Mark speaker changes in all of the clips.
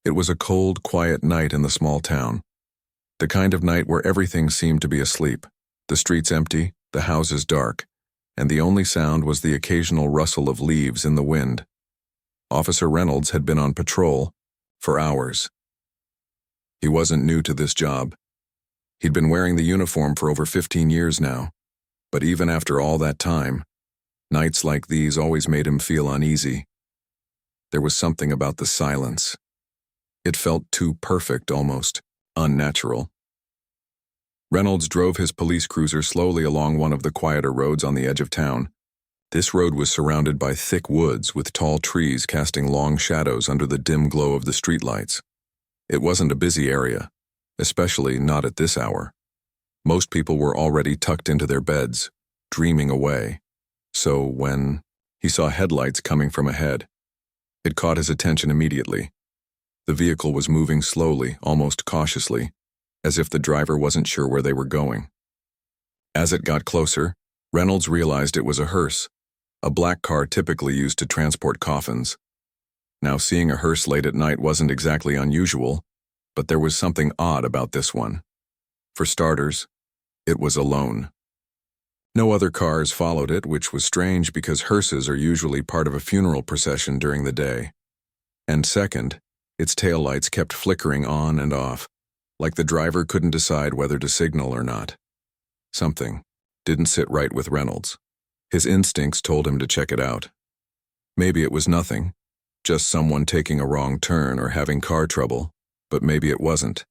Speaker 1: It was a cold, quiet night in the small town. The kind of night where everything seemed to be asleep, the streets empty, the houses dark, and the only sound was the occasional rustle of leaves in the wind. Officer Reynolds had been on patrol for hours. He wasn't new to this job. He'd been wearing the uniform for over 15 years now, but even after all that time, nights like these always made him feel uneasy. There was something about the silence. It felt too perfect, almost unnatural. Reynolds drove his police cruiser slowly along one of the quieter roads on the edge of town. This road was surrounded by thick woods with tall trees casting long shadows under the dim glow of the streetlights. It wasn't a busy area, especially not at this hour. Most people were already tucked into their beds, dreaming away. So when he saw headlights coming from ahead, it caught his attention immediately. The vehicle was moving slowly, almost cautiously, as if the driver wasn't sure where they were going. As it got closer, Reynolds realized it was a hearse, a black car typically used to transport coffins. Now, seeing a hearse late at night wasn't exactly unusual, but there was something odd about this one. For starters, it was alone. No other cars followed it, which was strange because hearses are usually part of a funeral procession during the day. And second, its taillights kept flickering on and off, like the driver couldn't decide whether to signal or not. Something didn't sit right with Reynolds. His instincts told him to check it out. Maybe it was nothing, just someone taking a wrong turn or having car trouble, but maybe it wasn't.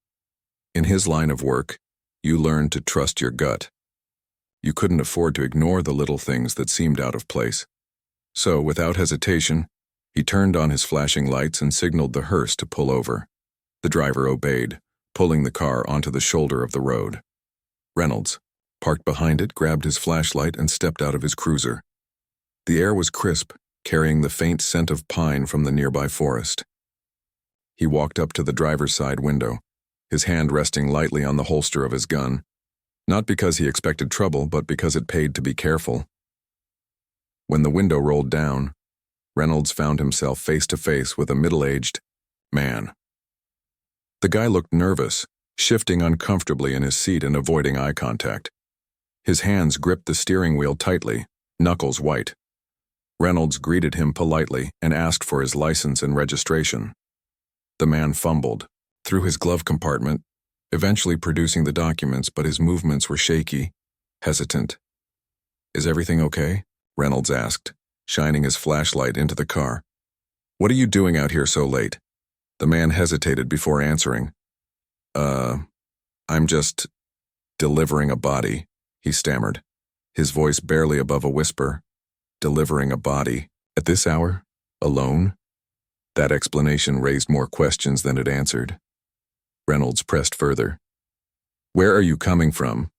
Speaker 1: In his line of work, you learn to trust your gut. You couldn't afford to ignore the little things that seemed out of place. So, without hesitation, he turned on his flashing lights and signaled the hearse to pull over. The driver obeyed, pulling the car onto the shoulder of the road. Reynolds, parked behind it, grabbed his flashlight and stepped out of his cruiser. The air was crisp, carrying the faint scent of pine from the nearby forest. He walked up to the driver's side window, his hand resting lightly on the holster of his gun, not because he expected trouble, but because it paid to be careful. When the window rolled down, Reynolds found himself face to face with a middle-aged man. The guy looked nervous, shifting uncomfortably in his seat and avoiding eye contact. His hands gripped the steering wheel tightly, knuckles white. Reynolds greeted him politely and asked for his license and registration. The man fumbled through his glove compartment, eventually producing the documents, but his movements were shaky, hesitant. "Is everything okay?" Reynolds asked, shining his flashlight into the car. "What are you doing out here so late?" The man hesitated before answering. I'm just delivering a body," he stammered, his voice barely above a whisper. Delivering a body? At this hour? Alone? That explanation raised more questions than it answered. Reynolds pressed further. "Where are you coming from?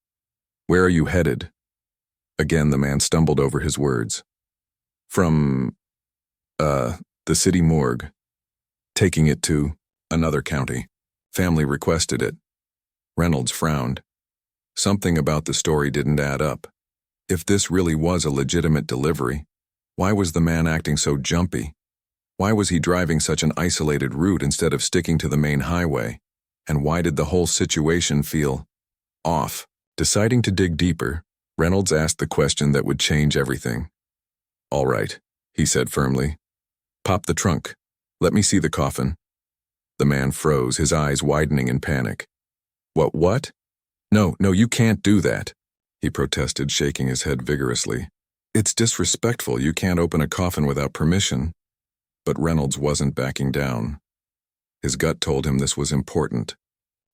Speaker 1: Where are you headed?" Again, the man stumbled over his words. "From, the city morgue. Taking it to another county. Family requested it." Reynolds frowned. Something about the story didn't add up. If this really was a legitimate delivery, why was the man acting so jumpy? Why was he driving such an isolated route instead of sticking to the main highway? And why did the whole situation feel off? Deciding to dig deeper, Reynolds asked the question that would change everything. "All right," he said firmly. "Pop the trunk. Let me see the coffin." The man froze, his eyes widening in panic. What? No, you can't do that," he protested, shaking his head vigorously. "It's disrespectful. You can't open a coffin without permission." But Reynolds wasn't backing down. His gut told him this was important.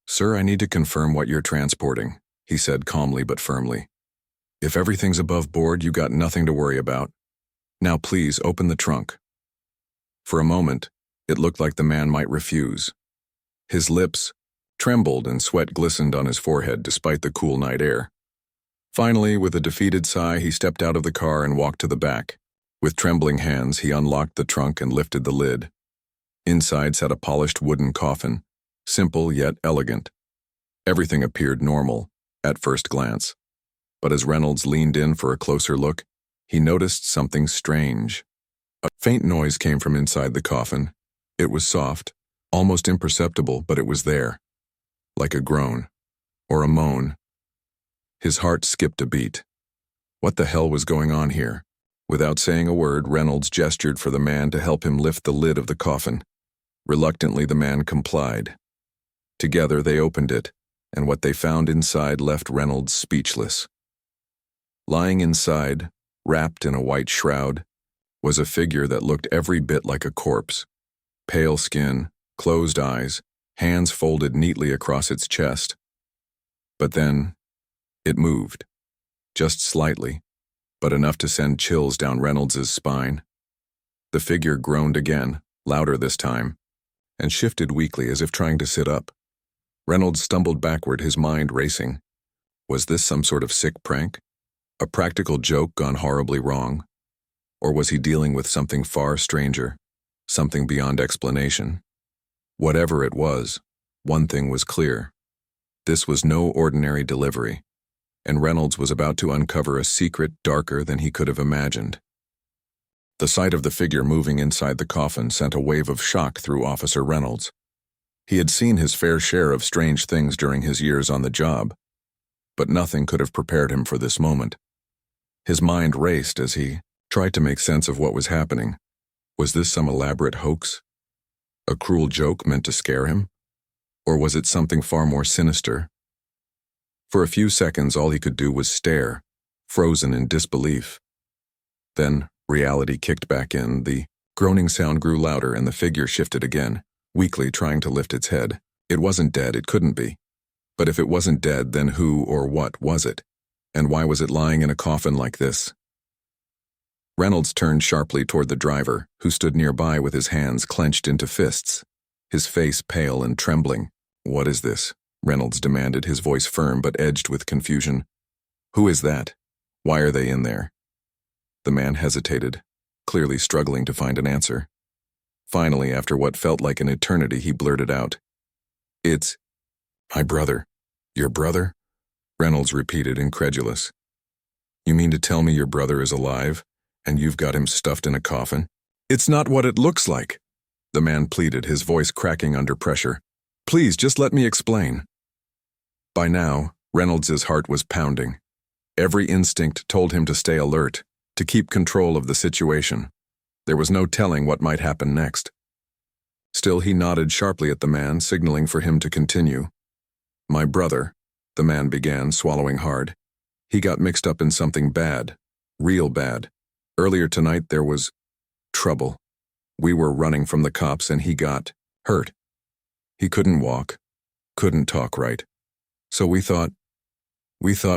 Speaker 1: "Sir, I need to confirm what you're transporting," he said calmly but firmly. "If everything's above board, you got nothing to worry about. Now please open the trunk." For a moment, it looked like the man might refuse. His lips trembled and sweat glistened on his forehead despite the cool night air. Finally, with a defeated sigh, he stepped out of the car and walked to the back. With trembling hands, he unlocked the trunk and lifted the lid. Inside sat a polished wooden coffin, simple yet elegant. Everything appeared normal, at first glance. But as Reynolds leaned in for a closer look, he noticed something strange. A faint noise came from inside the coffin. It was soft, Almost imperceptible, but it was there. Like a groan. Or a moan. His heart skipped a beat. What the hell was going on here? Without saying a word, Reynolds gestured for the man to help him lift the lid of the coffin. Reluctantly, the man complied. Together, they opened it, and what they found inside left Reynolds speechless. Lying inside, wrapped in a white shroud, was a figure that looked every bit like a corpse. Pale skin, closed eyes, hands folded neatly across its chest. But then, it moved. Just slightly, but enough to send chills down Reynolds's spine. The figure groaned again, louder this time, and shifted weakly as if trying to sit up. Reynolds stumbled backward, his mind racing. Was this some sort of sick prank? A practical joke gone horribly wrong? Or was he dealing with something far stranger, something beyond explanation? Whatever it was, one thing was clear. This was no ordinary delivery, and Reynolds was about to uncover a secret darker than he could have imagined. The sight of the figure moving inside the coffin sent a wave of shock through Officer Reynolds. He had seen his fair share of strange things during his years on the job, but nothing could have prepared him for this moment. His mind raced as he tried to make sense of what was happening. Was this some elaborate hoax? A cruel joke meant to scare him? Or was it something far more sinister? For a few seconds, all he could do was stare, frozen in disbelief. Then, reality kicked back in, the groaning sound grew louder and the figure shifted again, weakly trying to lift its head. It wasn't dead, it couldn't be. But if it wasn't dead, then who or what was it? And why was it lying in a coffin like this? Reynolds turned sharply toward the driver, who stood nearby with his hands clenched into fists, his face pale and trembling. "What is this?" Reynolds demanded, his voice firm but edged with confusion. "Who is that? Why are they in there?" The man hesitated, clearly struggling to find an answer. Finally, after what felt like an eternity, he blurted out, "It's my brother." "Your brother?" Reynolds repeated, incredulous. "You mean to tell me your brother is alive, and you've got him stuffed in a coffin?" "It's not what it looks like," the man pleaded, his voice cracking under pressure. "Please, just let me explain." By now, Reynolds's heart was pounding. Every instinct told him to stay alert, to keep control of the situation. There was no telling what might happen next. Still, he nodded sharply at the man, signaling for him to continue. "My brother," the man began, swallowing hard. "He got mixed up in something bad, real bad. Earlier tonight there was trouble. We were running from the cops and he got hurt. He couldn't walk, couldn't talk right. So we thought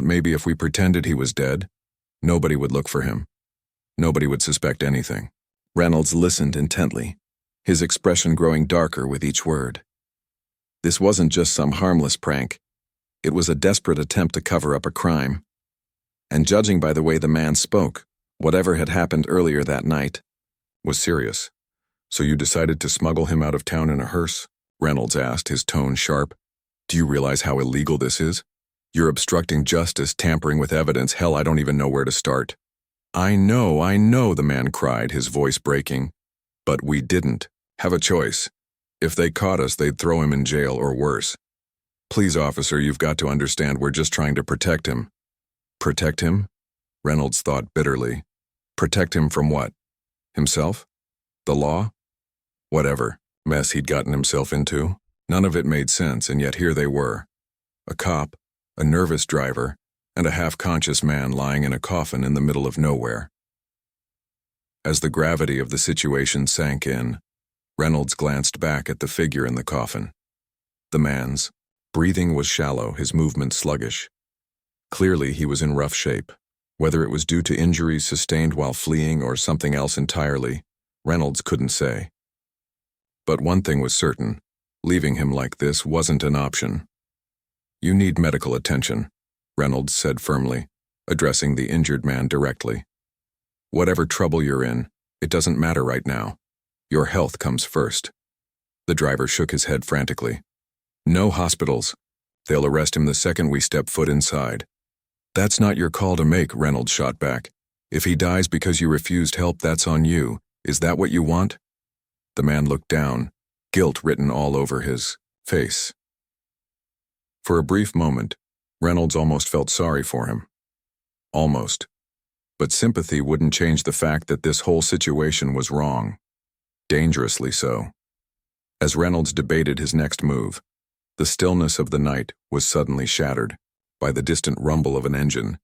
Speaker 1: maybe if we pretended he was dead, nobody would look for him. Nobody would suspect anything." Reynolds listened intently, his expression growing darker with each word. This wasn't just some harmless prank. It was a desperate attempt to cover up a crime. And judging by the way the man spoke, whatever had happened earlier that night was serious. "So you decided to smuggle him out of town in a hearse?" Reynolds asked, his tone sharp. "Do you realize how illegal this is? You're obstructing justice, tampering with evidence. Hell, I don't even know where to start." I know, the man cried, his voice breaking. "But we didn't have a choice. If they caught us, they'd throw him in jail or worse. Please, officer, you've got to understand we're just trying to protect him." "Protect him?" Reynolds thought bitterly. Protect him from what? Himself? The law? Whatever mess he'd gotten himself into. None of it made sense, and yet here they were. A cop, a nervous driver, and a half-conscious man lying in a coffin in the middle of nowhere. As the gravity of the situation sank in, Reynolds glanced back at the figure in the coffin. The man's breathing was shallow, his movements sluggish. Clearly he was in rough shape. Whether it was due to injuries sustained while fleeing or something else entirely, Reynolds couldn't say. But one thing was certain, leaving him like this wasn't an option. "You need medical attention," Reynolds said firmly, addressing the injured man directly. "Whatever trouble you're in, it doesn't matter right now. Your health comes first." The driver shook his head frantically. "No hospitals. They'll arrest him the second we step foot inside." "That's not your call to make," Reynolds shot back. "If he dies because you refused help, that's on you. Is that what you want?" The man looked down, guilt written all over his face. For a brief moment, Reynolds almost felt sorry for him. Almost. But sympathy wouldn't change the fact that this whole situation was wrong. Dangerously so. As Reynolds debated his next move, the stillness of the night was suddenly shattered by the distant rumble of an engine.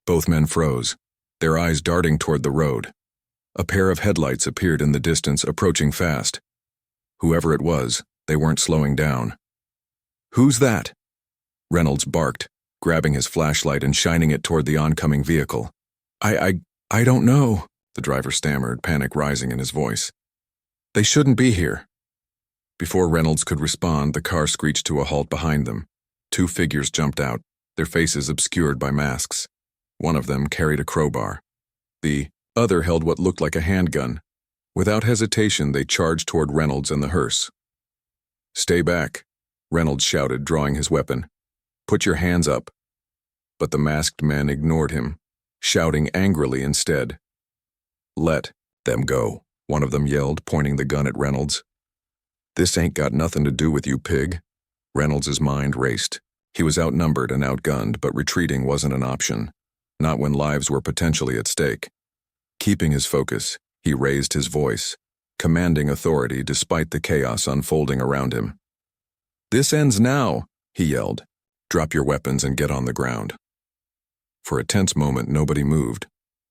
Speaker 1: Both men froze, their eyes darting toward the road. A pair of headlights appeared in the distance, approaching fast. Whoever it was, they weren't slowing down. "Who's that?" Reynolds barked, grabbing his flashlight and shining it toward the oncoming vehicle. I don't know," the driver stammered, panic rising in his voice. "They shouldn't be here." Before Reynolds could respond, the car screeched to a halt behind them. Two figures jumped out, their faces obscured by masks. One of them carried a crowbar. The other held what looked like a handgun. Without hesitation, they charged toward Reynolds and the hearse. "Stay back," Reynolds shouted, drawing his weapon. "Put your hands up." But the masked men ignored him, shouting angrily instead. "Let them go," one of them yelled, pointing the gun at Reynolds. "This ain't got nothing to do with you, pig." Reynolds' mind raced. He was outnumbered and outgunned, but retreating wasn't an option, not when lives were potentially at stake. Keeping his focus, he raised his voice, commanding authority despite the chaos unfolding around him. "This ends now," he yelled. "Drop your weapons and get on the ground." For a tense moment, nobody moved.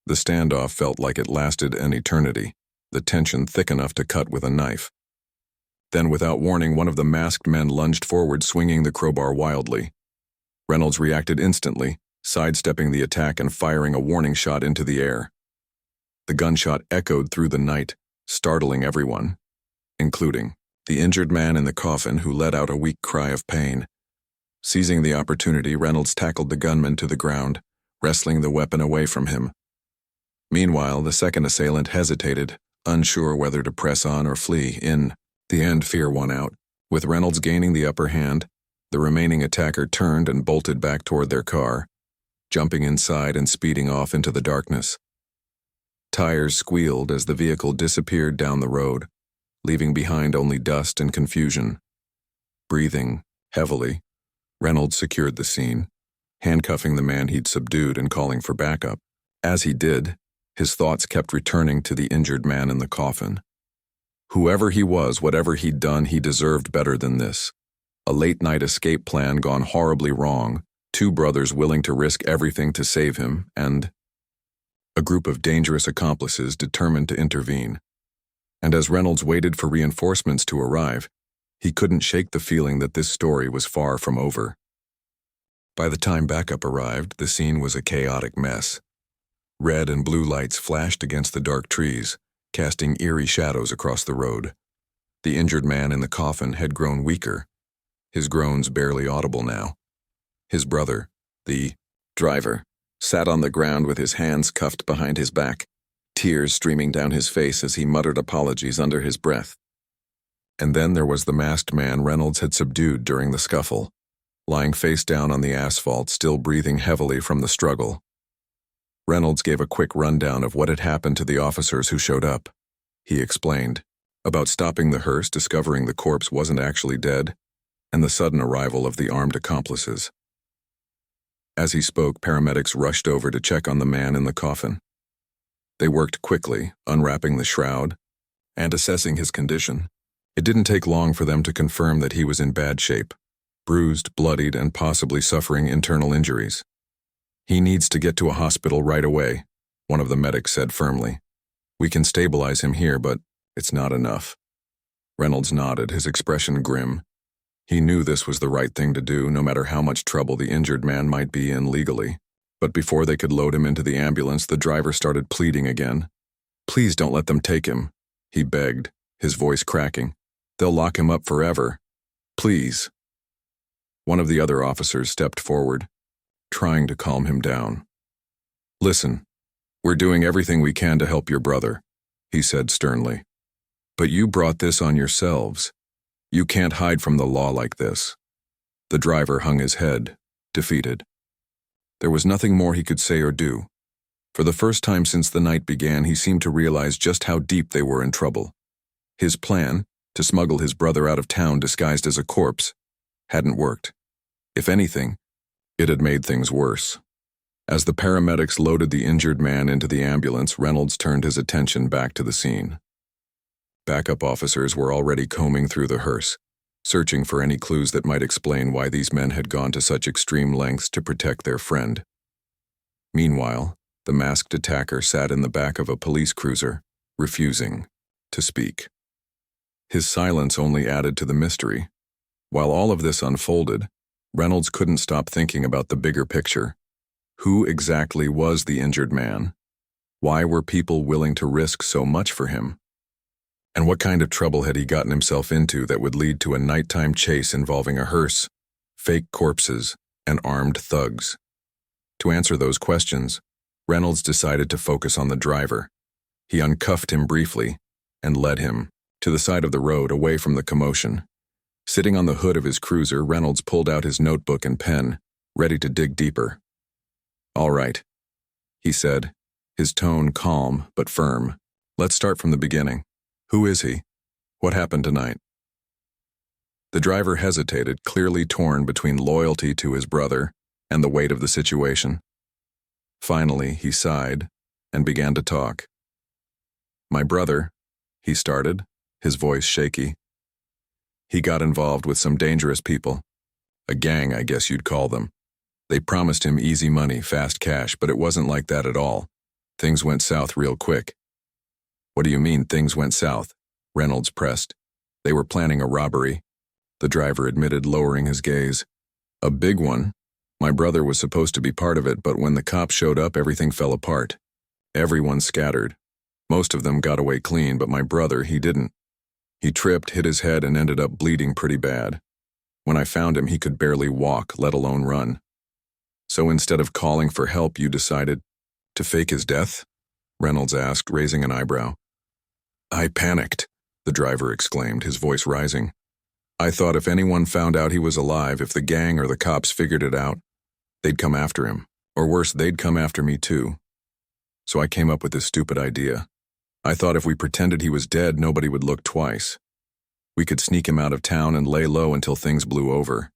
Speaker 1: The standoff felt like it lasted an eternity, the tension thick enough to cut with a knife. Then, without warning, one of the masked men lunged forward, swinging the crowbar wildly. Reynolds reacted instantly, sidestepping the attack and firing a warning shot into the air. The gunshot echoed through the night, startling everyone, including the injured man in the coffin, who let out a weak cry of pain. Seizing the opportunity, Reynolds tackled the gunman to the ground, wrestling the weapon away from him. Meanwhile, the second assailant hesitated, unsure whether to press on or flee. In the end, fear won out. With Reynolds gaining the upper hand, the remaining attacker turned and bolted back toward their car, jumping inside and speeding off into the darkness. Tires squealed as the vehicle disappeared down the road, leaving behind only dust and confusion. Breathing heavily, Reynolds secured the scene, handcuffing the man he'd subdued and calling for backup. As he did, his thoughts kept returning to the injured man in the coffin. Whoever he was, whatever he'd done, he deserved better than this. A late-night escape plan gone horribly wrong, two brothers willing to risk everything to save him, and a group of dangerous accomplices determined to intervene. And as Reynolds waited for reinforcements to arrive, he couldn't shake the feeling that this story was far from over. By the time backup arrived, the scene was a chaotic mess. Red and blue lights flashed against the dark trees, casting eerie shadows across the road. The injured man in the coffin had grown weaker, his groans barely audible now. His brother, the driver, sat on the ground with his hands cuffed behind his back, tears streaming down his face as he muttered apologies under his breath. And then there was the masked man Reynolds had subdued during the scuffle, lying face down on the asphalt, still breathing heavily from the struggle. Reynolds gave a quick rundown of what had happened to the officers who showed up. He explained about stopping the hearse, discovering the corpse wasn't actually dead, and the sudden arrival of the armed accomplices. As he spoke, paramedics rushed over to check on the man in the coffin. They worked quickly, unwrapping the shroud and assessing his condition. It didn't take long for them to confirm that he was in bad shape, bruised, bloodied, and possibly suffering internal injuries. "He needs to get to a hospital right away," one of the medics said firmly. "We can stabilize him here, but it's not enough." Reynolds nodded, his expression grim. He knew this was the right thing to do, no matter how much trouble the injured man might be in legally. But before they could load him into the ambulance, the driver started pleading again. "Please don't let them take him," he begged, his voice cracking. "They'll lock him up forever. Please." One of the other officers stepped forward, trying to calm him down. "Listen, we're doing everything we can to help your brother," he said sternly. "But you brought this on yourselves. You can't hide from the law like this." The driver hung his head, defeated. There was nothing more he could say or do. For the first time since the night began, he seemed to realize just how deep they were in trouble. His plan, To smuggle his brother out of town disguised as a corpse hadn't worked. If anything, it had made things worse. As the paramedics loaded the injured man into the ambulance, Reynolds turned his attention back to the scene. Backup officers were already combing through the hearse, searching for any clues that might explain why these men had gone to such extreme lengths to protect their friend. Meanwhile, the masked attacker sat in the back of a police cruiser, refusing to speak. His silence only added to the mystery. While all of this unfolded, Reynolds couldn't stop thinking about the bigger picture. Who exactly was the injured man? Why were people willing to risk so much for him? And what kind of trouble had he gotten himself into that would lead to a nighttime chase involving a hearse, fake corpses, and armed thugs? To answer those questions, Reynolds decided to focus on the driver. He uncuffed him briefly and led him to the side of the road away from the commotion. Sitting on the hood of his cruiser, Reynolds pulled out his notebook and pen, ready to dig deeper. "All right," he said, his tone calm but firm. "Let's start from the beginning. Who is he? What happened tonight?" The driver hesitated, clearly torn between loyalty to his brother and the weight of the situation. Finally, he sighed and began to talk. "My brother," he started, his voice shaky. "He got involved with some dangerous people. A gang, I guess you'd call them. They promised him easy money, fast cash, but it wasn't like that at all. Things went south real quick." "What do you mean, things went south?" Reynolds pressed. "They were planning a robbery," the driver admitted, lowering his gaze. "A big one. My brother was supposed to be part of it, but when the cops showed up, everything fell apart. Everyone scattered. Most of them got away clean, but my brother, he didn't. He tripped, hit his head, and ended up bleeding pretty bad. When I found him, he could barely walk, let alone run. So instead of calling for help, you decided to fake his death?" Reynolds asked, raising an eyebrow. "I panicked," the driver exclaimed, his voice rising. "I thought if anyone found out he was alive, if the gang or the cops figured it out, they'd come after him. Or worse, they'd come after me too. So I came up with this stupid idea. I thought if we pretended he was dead, nobody would look twice. We could sneak him out of town and lay low until things blew over."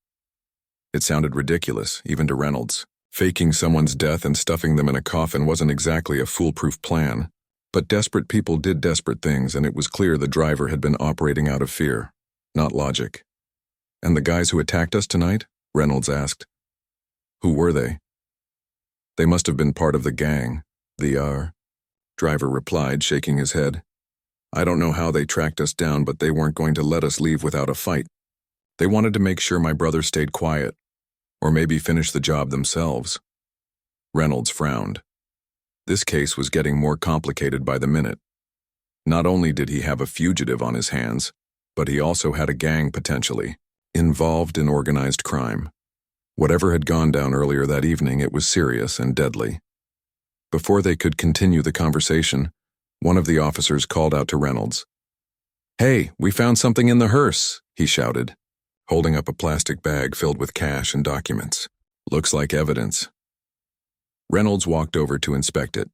Speaker 1: It sounded ridiculous, even to Reynolds. Faking someone's death and stuffing them in a coffin wasn't exactly a foolproof plan. But desperate people did desperate things, and it was clear the driver had been operating out of fear, not logic. "And the guys who attacked us tonight?" Reynolds asked. "Who were they?" "They must have been part of the gang. The driver replied, shaking his head. "I don't know how they tracked us down, but they weren't going to let us leave without a fight. They wanted to make sure my brother stayed quiet, or maybe finish the job themselves." Reynolds frowned. This case was getting more complicated by the minute. Not only did he have a fugitive on his hands, but he also had a gang potentially involved in organized crime. Whatever had gone down earlier that evening, it was serious and deadly. Before they could continue the conversation, one of the officers called out to Reynolds. "Hey, we found something in the hearse," he shouted, holding up a plastic bag filled with cash and documents. "Looks like evidence." Reynolds walked over to inspect it.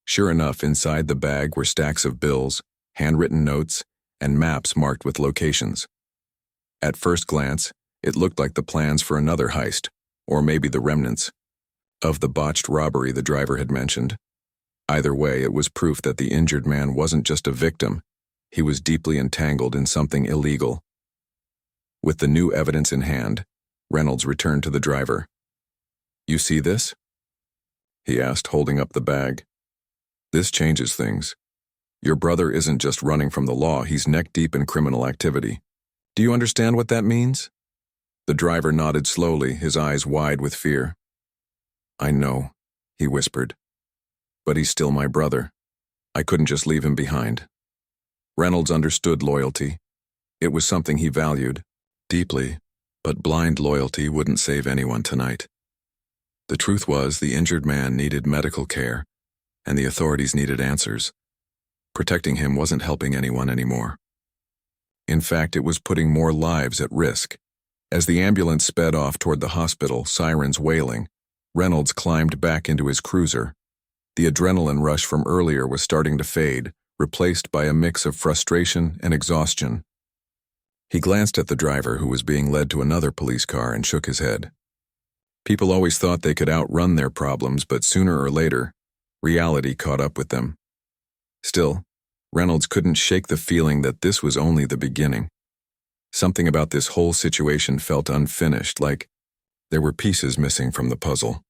Speaker 1: Sure enough, inside the bag were stacks of bills, handwritten notes, and maps marked with locations. At first glance, it looked like the plans for another heist, or maybe the remnants of the botched robbery the driver had mentioned. Either way, it was proof that the injured man wasn't just a victim, he was deeply entangled in something illegal. With the new evidence in hand, Reynolds returned to the driver. "You see this?" he asked, holding up the bag. "This changes things. Your brother isn't just running from the law, he's neck-deep in criminal activity. Do you understand what that means?" The driver nodded slowly, his eyes wide with fear. "I know," he whispered. "But he's still my brother. I couldn't just leave him behind." Reynolds understood loyalty. It was something he valued deeply, but blind loyalty wouldn't save anyone tonight. The truth was, the injured man needed medical care, and the authorities needed answers. Protecting him wasn't helping anyone anymore. In fact, it was putting more lives at risk. As the ambulance sped off toward the hospital, sirens wailing, Reynolds climbed back into his cruiser. The adrenaline rush from earlier was starting to fade, replaced by a mix of frustration and exhaustion. He glanced at the driver who was being led to another police car and shook his head. People always thought they could outrun their problems, but sooner or later, reality caught up with them. Still, Reynolds couldn't shake the feeling that this was only the beginning. Something about this whole situation felt unfinished, like there were pieces missing from the puzzle.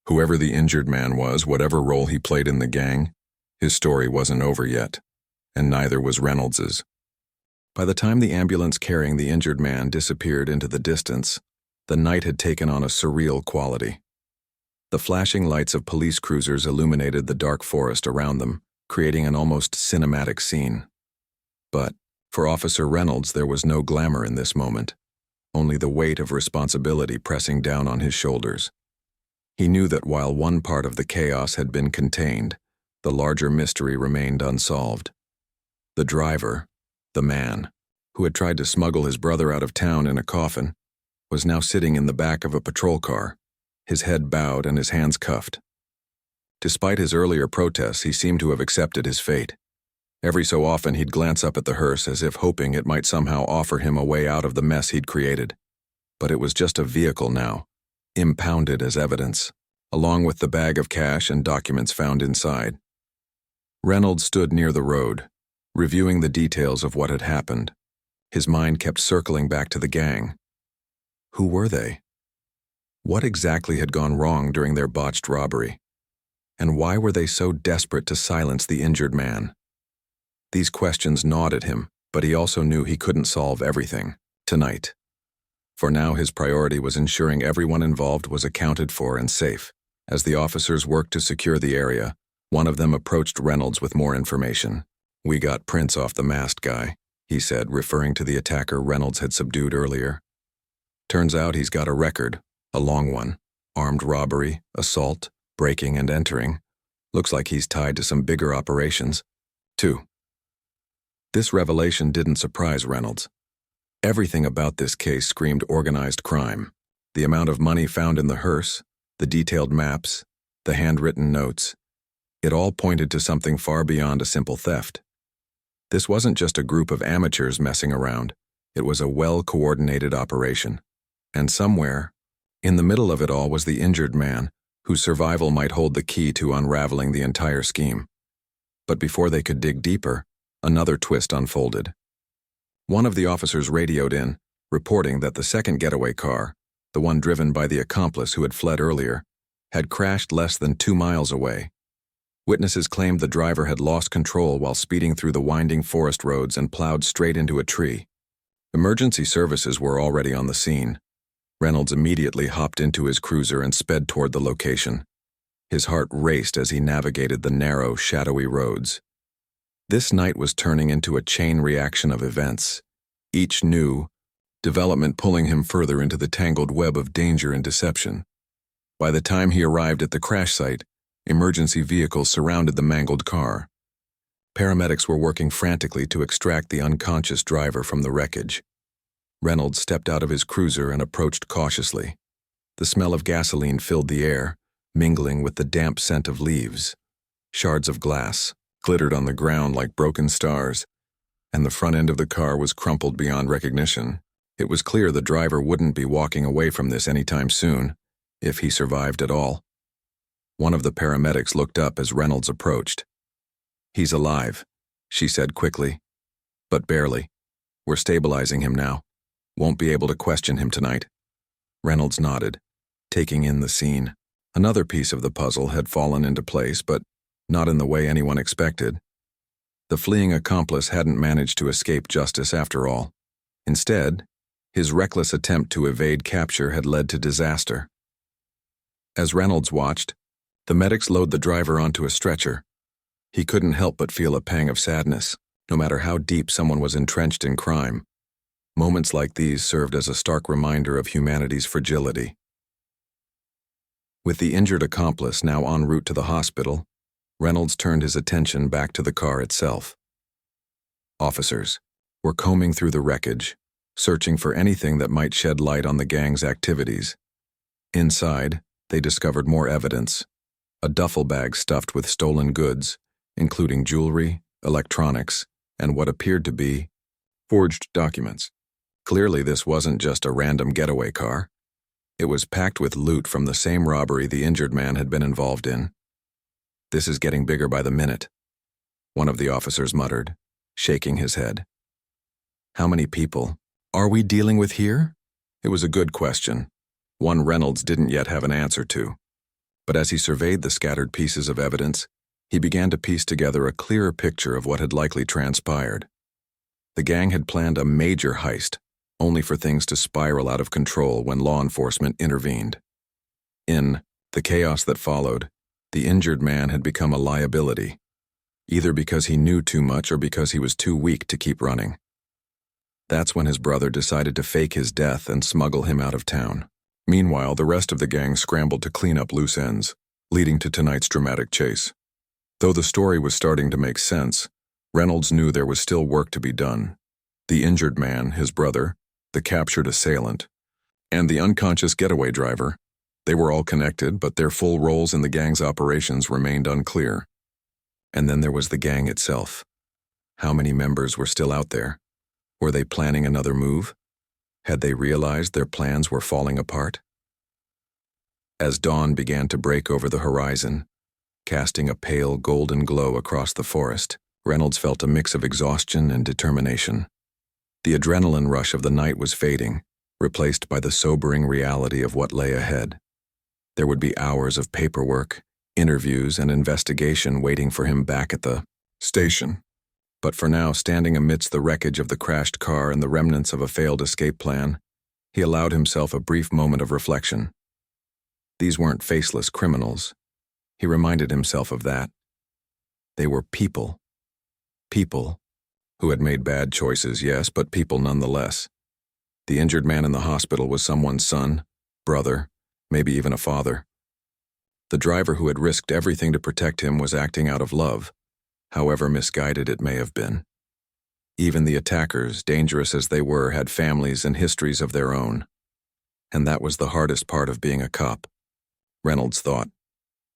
Speaker 1: Whoever the injured man was, whatever role he played in the gang, his story wasn't over yet, and neither was Reynolds's. By the time the ambulance carrying the injured man disappeared into the distance, the night had taken on a surreal quality. The flashing lights of police cruisers illuminated the dark forest around them, creating an almost cinematic scene. But, for Officer Reynolds, there was no glamour in this moment, only the weight of responsibility pressing down on his shoulders. He knew that while one part of the chaos had been contained, the larger mystery remained unsolved. The driver, the man, who had tried to smuggle his brother out of town in a coffin, was now sitting in the back of a patrol car, his head bowed and his hands cuffed. Despite his earlier protests, he seemed to have accepted his fate. Every so often he'd glance up at the hearse as if hoping it might somehow offer him a way out of the mess he'd created. But it was just a vehicle now, impounded as evidence, along with the bag of cash and documents found inside. Reynolds stood near the road, reviewing the details of what had happened. His mind kept circling back to the gang. Who were they? What exactly had gone wrong during their botched robbery? And why were they so desperate to silence the injured man? These questions gnawed at him, but he also knew he couldn't solve everything tonight. For now, his priority was ensuring everyone involved was accounted for and safe. As the officers worked to secure the area, one of them approached Reynolds with more information. "We got prints off the masked guy," he said, referring to the attacker Reynolds had subdued earlier. "Turns out he's got a record, a long one. Armed robbery, assault, breaking and entering. Looks like he's tied to some bigger operations, too." This revelation didn't surprise Reynolds. Everything about this case screamed organized crime. The amount of money found in the hearse, the detailed maps, the handwritten notes, it all pointed to something far beyond a simple theft. This wasn't just a group of amateurs messing around. It was a well-coordinated operation. And somewhere, in the middle of it all, was the injured man, whose survival might hold the key to unraveling the entire scheme. But before they could dig deeper, another twist unfolded. One of the officers radioed in, reporting that the second getaway car, the one driven by the accomplice who had fled earlier, had crashed less than 2 miles away. Witnesses claimed the driver had lost control while speeding through the winding forest roads and plowed straight into a tree. Emergency services were already on the scene. Reynolds immediately hopped into his cruiser and sped toward the location. His heart raced as he navigated the narrow, shadowy roads. This night was turning into a chain reaction of events, each new development pulling him further into the tangled web of danger and deception. By the time he arrived at the crash site, emergency vehicles surrounded the mangled car. Paramedics were working frantically to extract the unconscious driver from the wreckage. Reynolds stepped out of his cruiser and approached cautiously. The smell of gasoline filled the air, mingling with the damp scent of leaves. Shards of glass glittered on the ground like broken stars, and the front end of the car was crumpled beyond recognition. It was clear the driver wouldn't be walking away from this anytime soon, if he survived at all. One of the paramedics looked up as Reynolds approached. "He's alive," she said quickly, "but barely. We're stabilizing him now. Won't be able to question him tonight." Reynolds nodded, taking in the scene. Another piece of the puzzle had fallen into place, but not in the way anyone expected. The fleeing accomplice hadn't managed to escape justice after all. Instead, his reckless attempt to evade capture had led to disaster. As Reynolds watched, the medics load the driver onto a stretcher. He couldn't help but feel a pang of sadness, no matter how deep someone was entrenched in crime. Moments like these served as a stark reminder of humanity's fragility. With the injured accomplice now en route to the hospital, Reynolds turned his attention back to the car itself. Officers were combing through the wreckage, searching for anything that might shed light on the gang's activities. Inside, they discovered more evidence: a duffel bag stuffed with stolen goods, including jewelry, electronics, and what appeared to be forged documents. Clearly, this wasn't just a random getaway car. It was packed with loot from the same robbery the injured man had been involved in. "This is getting bigger by the minute," one of the officers muttered, shaking his head. "How many people are we dealing with here?" It was a good question, one Reynolds didn't yet have an answer to. But as he surveyed the scattered pieces of evidence, he began to piece together a clearer picture of what had likely transpired. The gang had planned a major heist, only for things to spiral out of control when law enforcement intervened. In the chaos that followed, the injured man had become a liability, either because he knew too much or because he was too weak to keep running. That's when his brother decided to fake his death and smuggle him out of town. Meanwhile, the rest of the gang scrambled to clean up loose ends, leading to tonight's dramatic chase. Though the story was starting to make sense, Reynolds knew there was still work to be done. The injured man, his brother, the captured assailant, and the unconscious getaway driver, they were all connected, but their full roles in the gang's operations remained unclear. And then there was the gang itself. How many members were still out there? Were they planning another move? Had they realized their plans were falling apart? As dawn began to break over the horizon, casting a pale golden glow across the forest, Reynolds felt a mix of exhaustion and determination. The adrenaline rush of the night was fading, replaced by the sobering reality of what lay ahead. There would be hours of paperwork, interviews, and investigation waiting for him back at the station. But for now, standing amidst the wreckage of the crashed car and the remnants of a failed escape plan, he allowed himself a brief moment of reflection. These weren't faceless criminals. He reminded himself of that. They were people. People who had made bad choices, yes, but people nonetheless. The injured man in the hospital was someone's son, brother, maybe even a father. The driver who had risked everything to protect him was acting out of love, however misguided it may have been. Even the attackers, dangerous as they were, had families and histories of their own. And that was the hardest part of being a cop, Reynolds thought.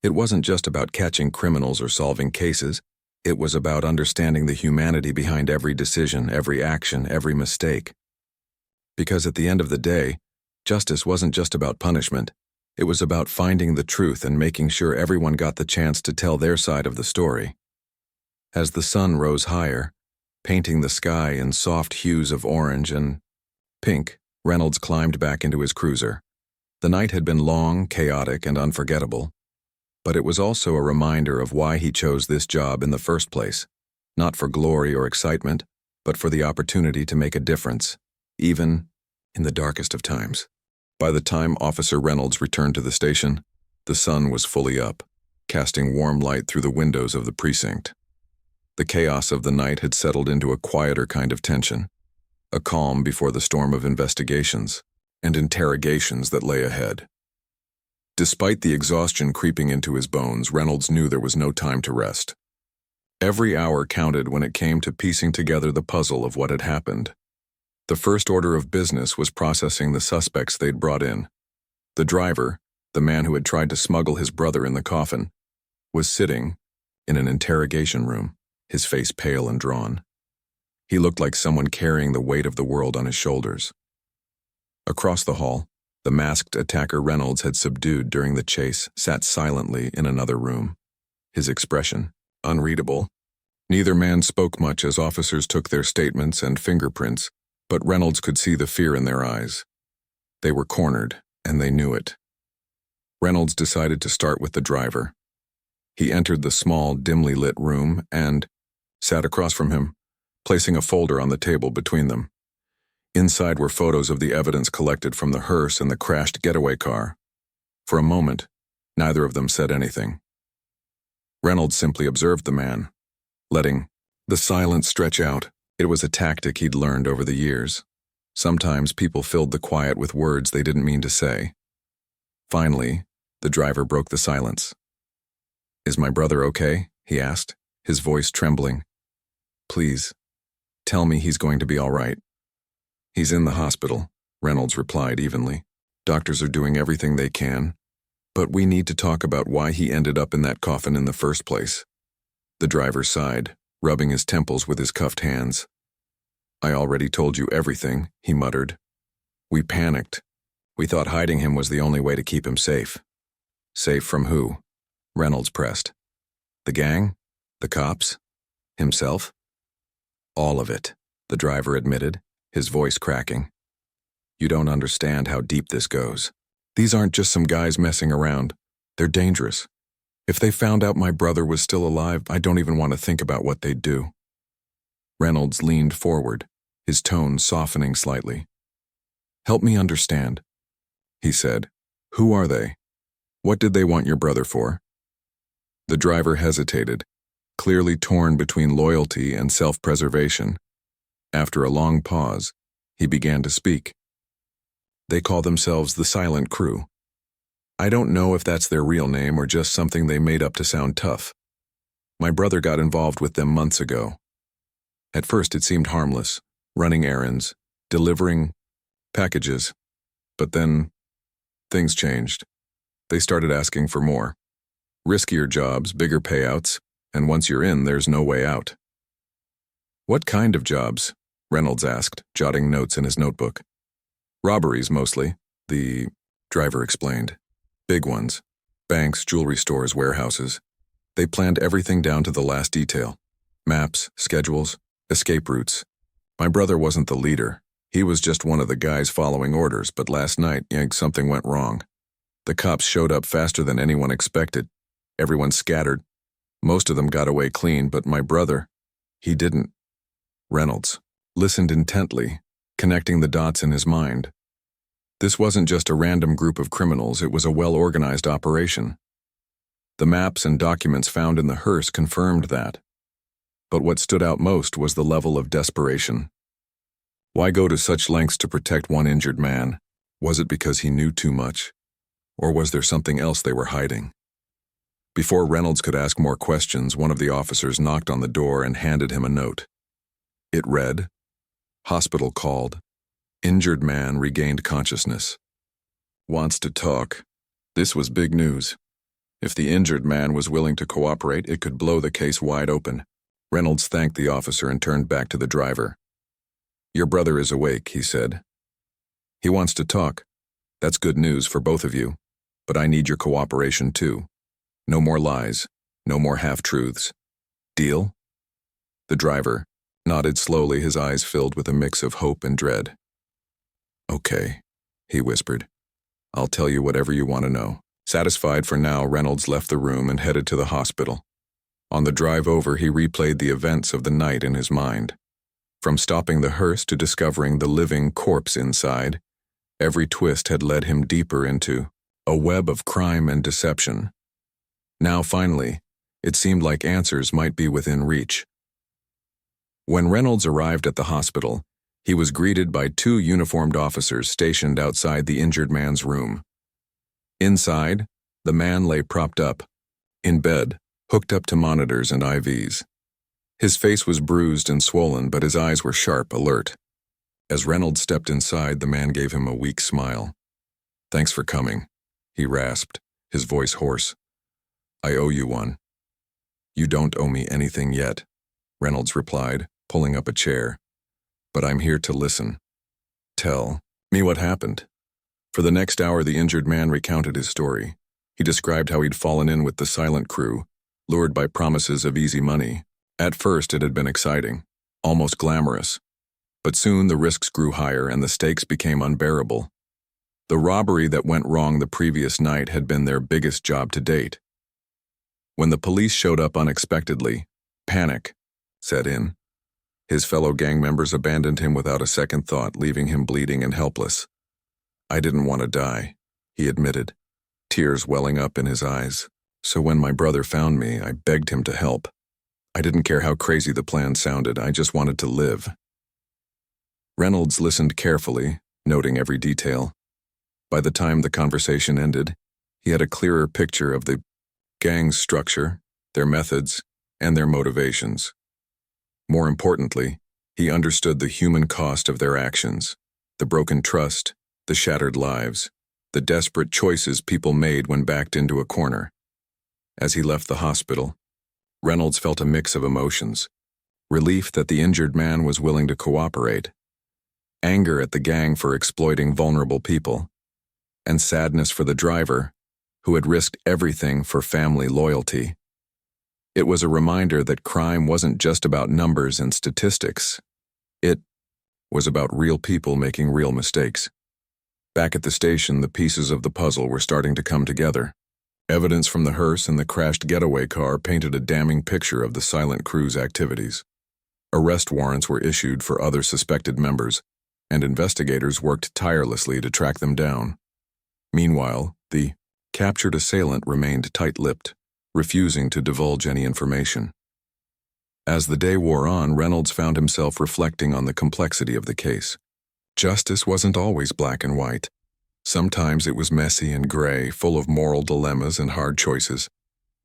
Speaker 1: It wasn't just about catching criminals or solving cases. It was about understanding the humanity behind every decision, every action, every mistake. Because at the end of the day, justice wasn't just about punishment. It was about finding the truth and making sure everyone got the chance to tell their side of the story. As the sun rose higher, painting the sky in soft hues of orange and pink, Reynolds climbed back into his cruiser. The night had been long, chaotic, and unforgettable. But it was also a reminder of why he chose this job in the first place, not for glory or excitement, but for the opportunity to make a difference, even in the darkest of times. By the time Officer Reynolds returned to the station, the sun was fully up, casting warm light through the windows of the precinct. The chaos of the night had settled into a quieter kind of tension, a calm before the storm of investigations and interrogations that lay ahead. Despite the exhaustion creeping into his bones, Reynolds knew there was no time to rest. Every hour counted when it came to piecing together the puzzle of what had happened. The first order of business was processing the suspects they'd brought in. The driver, the man who had tried to smuggle his brother in the coffin, was sitting in an interrogation room, his face pale and drawn. He looked like someone carrying the weight of the world on his shoulders. Across the hall, the masked attacker Reynolds had subdued during the chase sat silently in another room, his expression unreadable. Neither man spoke much as officers took their statements and fingerprints, but Reynolds could see the fear in their eyes. They were cornered, and they knew it. Reynolds decided to start with the driver. He entered the small, dimly lit room and sat across from him, placing a folder on the table between them. Inside were photos of the evidence collected from the hearse and the crashed getaway car. For a moment, neither of them said anything. Reynolds simply observed the man, letting the silence stretch out. It was a tactic he'd learned over the years. Sometimes people filled the quiet with words they didn't mean to say. Finally, the driver broke the silence. "Is my brother okay?" he asked, his voice trembling. "Please, tell me he's going to be all right." "He's in the hospital," Reynolds replied evenly. "Doctors are doing everything they can, but we need to talk about why he ended up in that coffin in the first place." The driver sighed, rubbing his temples with his cuffed hands. "I already told you everything," he muttered. "We panicked. We thought hiding him was the only way to keep him safe." "Safe from who?" Reynolds pressed. "The gang? The cops? Himself?" "All of it," the driver admitted, his voice cracking. "You don't understand how deep this goes. These aren't just some guys messing around. They're dangerous. If they found out my brother was still alive, I don't even want to think about what they'd do." Reynolds leaned forward, his tone softening slightly. "Help me understand," he said. "Who are they? What did they want your brother for?" The driver hesitated, clearly torn between loyalty and self-preservation. After a long pause, he began to speak. "They call themselves the Silent Crew. I don't know if that's their real name or just something they made up to sound tough. My brother got involved with them months ago. At first it seemed harmless, running errands, delivering packages. But then, things changed. They started asking for more. Riskier jobs, bigger payouts, and once you're in, there's no way out." "What kind of jobs?" Reynolds asked, jotting notes in his notebook. "Robberies, mostly," the driver explained. "Big ones. Banks, jewelry stores, warehouses. They planned everything down to the last detail. Maps, schedules, escape routes. My brother wasn't the leader. He was just one of the guys following orders, but last night, something went wrong. The cops showed up faster than anyone expected. Everyone scattered. Most of them got away clean, but my brother, he didn't." Reynolds listened intently, connecting the dots in his mind. This wasn't just a random group of criminals, it was a well-organized operation. The maps and documents found in the hearse confirmed that. But what stood out most was the level of desperation. Why go to such lengths to protect one injured man? Was it because he knew too much? Or was there something else they were hiding? Before Reynolds could ask more questions, one of the officers knocked on the door and handed him a note. It read, "Hospital called. Injured man regained consciousness. Wants to talk." This was big news. If the injured man was willing to cooperate, it could blow the case wide open. Reynolds thanked the officer and turned back to the driver. "Your brother is awake," he said. "He wants to talk. That's good news for both of you, but I need your cooperation too. No more lies, no more half-truths. Deal?" The driver nodded slowly, his eyes filled with a mix of hope and dread. "Okay," he whispered. "I'll tell you whatever you want to know." Satisfied for now, Reynolds left the room and headed to the hospital. On the drive over, he replayed the events of the night in his mind. From stopping the hearse to discovering the living corpse inside, every twist had led him deeper into a web of crime and deception. Now, finally, it seemed like answers might be within reach. When Reynolds arrived at the hospital, he was greeted by two uniformed officers stationed outside the injured man's room. Inside, the man lay propped up, in bed, hooked up to monitors and IVs. His face was bruised and swollen, but his eyes were sharp, alert. As Reynolds stepped inside, the man gave him a weak smile. "Thanks for coming," he rasped, his voice hoarse. "I owe you one." "You don't owe me anything yet," Reynolds replied, pulling up a chair. "But I'm here to listen. Tell me what happened." For the next hour, the injured man recounted his story. He described how he'd fallen in with the Silent Crew, lured by promises of easy money. At first, it had been exciting, almost glamorous. But soon the risks grew higher and the stakes became unbearable. The robbery that went wrong the previous night had been their biggest job to date. When the police showed up unexpectedly, panic set in. His fellow gang members abandoned him without a second thought, leaving him bleeding and helpless. "I didn't want to die," he admitted, tears welling up in his eyes. "So when my brother found me, I begged him to help. I didn't care how crazy the plan sounded, I just wanted to live." Reynolds listened carefully, noting every detail. By the time the conversation ended, he had a clearer picture of the gang's structure, their methods, and their motivations. More importantly, he understood the human cost of their actions, the broken trust, the shattered lives, the desperate choices people made when backed into a corner. As he left the hospital, Reynolds felt a mix of emotions. relief that the injured man was willing to cooperate, anger at the gang for exploiting vulnerable people, and sadness for the driver, who had risked everything for family loyalty. It was a reminder that crime wasn't just about numbers and statistics. It was about real people making real mistakes. Back at the station, the pieces of the puzzle were starting to come together. Evidence from the hearse and the crashed getaway car painted a damning picture of the silent crew's activities. Arrest warrants were issued for other suspected members, and investigators worked tirelessly to track them down. Meanwhile, the captured assailant remained tight-lipped, refusing to divulge any information. As the day wore on, Reynolds found himself reflecting on the complexity of the case. Justice wasn't always black and white. Sometimes it was messy and gray, full of moral dilemmas and hard choices.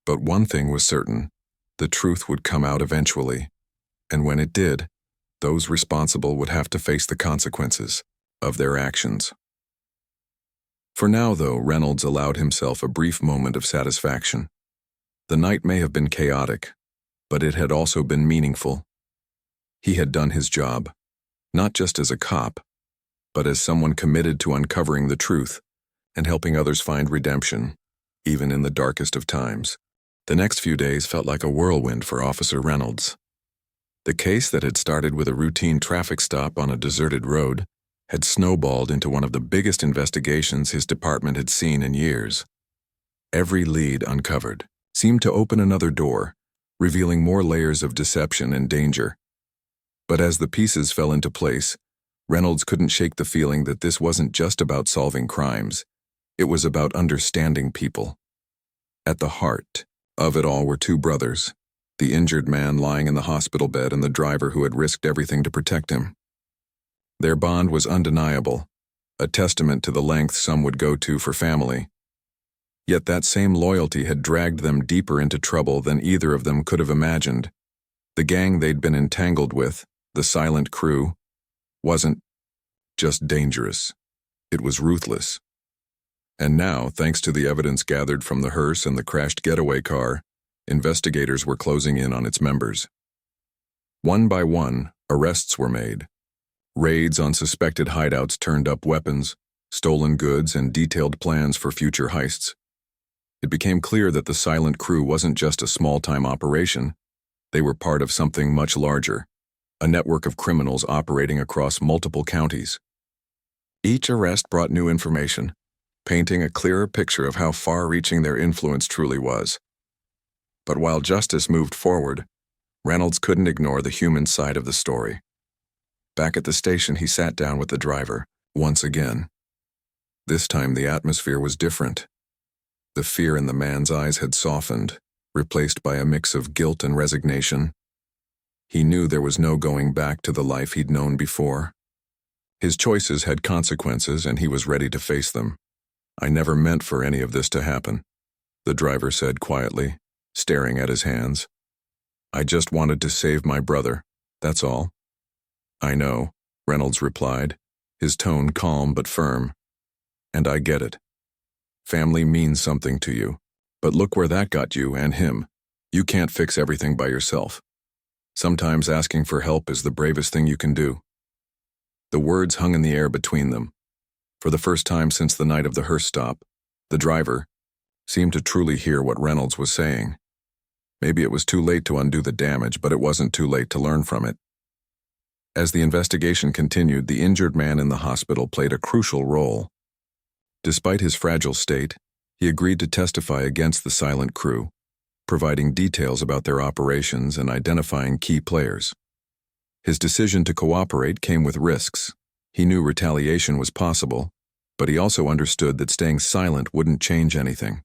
Speaker 1: But one thing was certain: the truth would come out eventually. And when it did, those responsible would have to face the consequences of their actions. For now, though, Reynolds allowed himself a brief moment of satisfaction. The night may have been chaotic, but it had also been meaningful. He had done his job, not just as a cop, but as someone committed to uncovering the truth and helping others find redemption, even in the darkest of times. The next few days felt like a whirlwind for Officer Reynolds. The case that had started with a routine traffic stop on a deserted road had snowballed into one of the biggest investigations his department had seen in years. Every lead uncovered seemed to open another door, revealing more layers of deception and danger. But as the pieces fell into place, Reynolds couldn't shake the feeling that this wasn't just about solving crimes. It was about understanding people. At the heart of it all were two brothers, the injured man lying in the hospital bed and the driver who had risked everything to protect him. Their bond was undeniable, a testament to the lengths some would go to for family. Yet that same loyalty had dragged them deeper into trouble than either of them could have imagined. The gang they'd been entangled with, the silent crew, wasn't just dangerous. It was ruthless. And now, thanks to the evidence gathered from the hearse and the crashed getaway car, investigators were closing in on its members. One by one, arrests were made. Raids on suspected hideouts turned up weapons, stolen goods, and detailed plans for future heists. It became clear that the silent crew wasn't just a small-time operation. They were part of something much larger, a network of criminals operating across multiple counties. Each arrest brought new information, painting a clearer picture of how far-reaching their influence truly was. But while justice moved forward, Reynolds couldn't ignore the human side of the story. Back at the station, he sat down with the driver, once again. This time the atmosphere was different. The fear in the man's eyes had softened, replaced by a mix of guilt and resignation. He knew there was no going back to the life he'd known before. His choices had consequences, and he was ready to face them. "I never meant for any of this to happen," the driver said quietly, staring at his hands. "I just wanted to save my brother, that's all." "I know," Reynolds replied, his tone calm but firm. "And I get it. Family means something to you, but look where that got you and him. You can't fix everything by yourself. Sometimes asking for help is the bravest thing you can do." The words hung in the air between them. For the first time since the night of the hearse stop, the driver seemed to truly hear what Reynolds was saying. Maybe it was too late to undo the damage, but it wasn't too late to learn from it. As the investigation continued, the injured man in the hospital played a crucial role. Despite his fragile state, he agreed to testify against the silent crew, providing details about their operations and identifying key players. His decision to cooperate came with risks. He knew retaliation was possible, but he also understood that staying silent wouldn't change anything.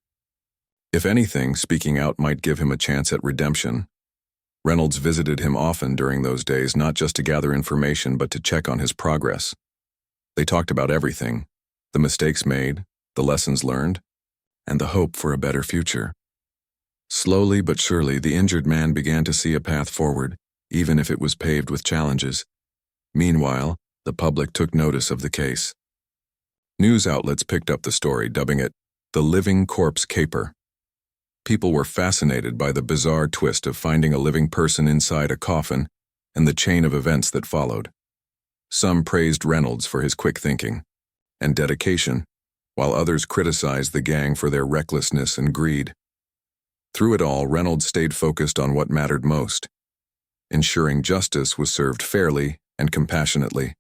Speaker 1: If anything, speaking out might give him a chance at redemption. Reynolds visited him often during those days, not just to gather information, but to check on his progress. They talked about everything: the mistakes made, the lessons learned, and the hope for a better future. Slowly but surely, the injured man began to see a path forward, even if it was paved with challenges. Meanwhile, the public took notice of the case. News outlets picked up the story, dubbing it the living corpse caper. People were fascinated by the bizarre twist of finding a living person inside a coffin and the chain of events that followed. Some praised Reynolds for his quick thinking and dedication, while others criticized the gang for their recklessness and greed. Through it all, Reynolds stayed focused on what mattered most, ensuring justice was served fairly and compassionately.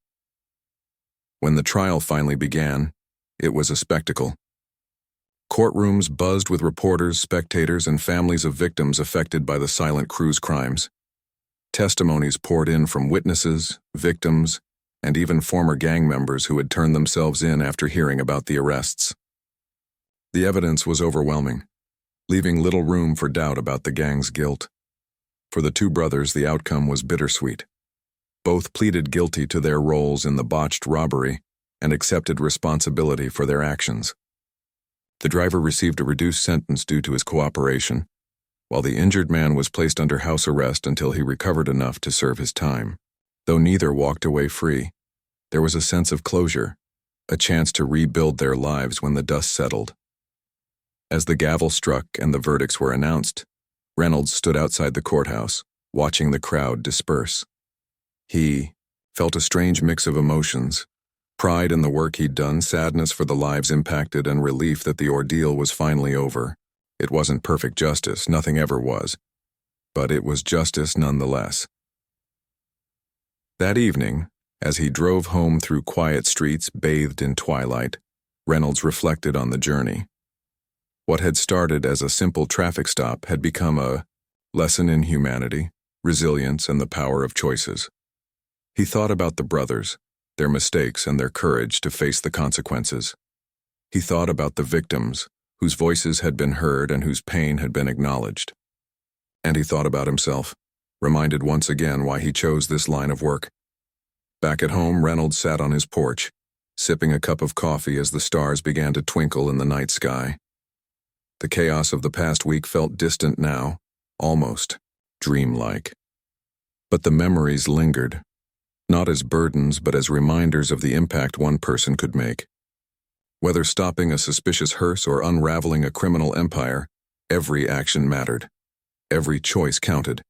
Speaker 1: When the trial finally began, it was a spectacle. Courtrooms buzzed with reporters, spectators, and families of victims affected by the silent crew's crimes. Testimonies poured in from witnesses, victims, and even former gang members who had turned themselves in after hearing about the arrests. The evidence was overwhelming, leaving little room for doubt about the gang's guilt. For the two brothers, the outcome was bittersweet. Both pleaded guilty to their roles in the botched robbery and accepted responsibility for their actions. The driver received a reduced sentence due to his cooperation, while the injured man was placed under house arrest until he recovered enough to serve his time. Though neither walked away free, there was a sense of closure, a chance to rebuild their lives when the dust settled. As the gavel struck and the verdicts were announced, Reynolds stood outside the courthouse, watching the crowd disperse. He felt a strange mix of emotions: pride in the work he'd done, sadness for the lives impacted, and relief that the ordeal was finally over. It wasn't perfect justice, nothing ever was, but it was justice nonetheless. That evening, as he drove home through quiet streets bathed in twilight, Reynolds reflected on the journey. What had started as a simple traffic stop had become a lesson in humanity, resilience, and the power of choices. He thought about the brothers, their mistakes, and their courage to face the consequences. He thought about the victims, whose voices had been heard and whose pain had been acknowledged. And he thought about himself, reminded once again why he chose this line of work. Back at home, Reynolds sat on his porch, sipping a cup of coffee as the stars began to twinkle in the night sky. The chaos of the past week felt distant now, almost dreamlike. But the memories lingered, not as burdens but as reminders of the impact one person could make. Whether stopping a suspicious hearse or unraveling a criminal empire, every action mattered. Every choice counted.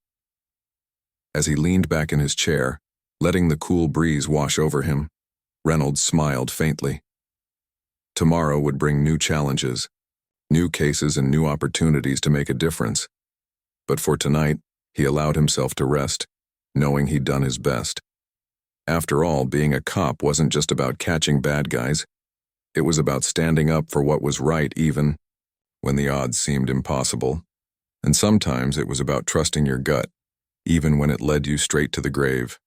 Speaker 1: As he leaned back in his chair, letting the cool breeze wash over him, Reynolds smiled faintly. Tomorrow would bring new challenges, new cases, and new opportunities to make a difference. But for tonight, he allowed himself to rest, knowing he'd done his best. After all, being a cop wasn't just about catching bad guys. It was about standing up for what was right even when the odds seemed impossible. And sometimes it was about trusting your gut, even when it led you straight to the grave.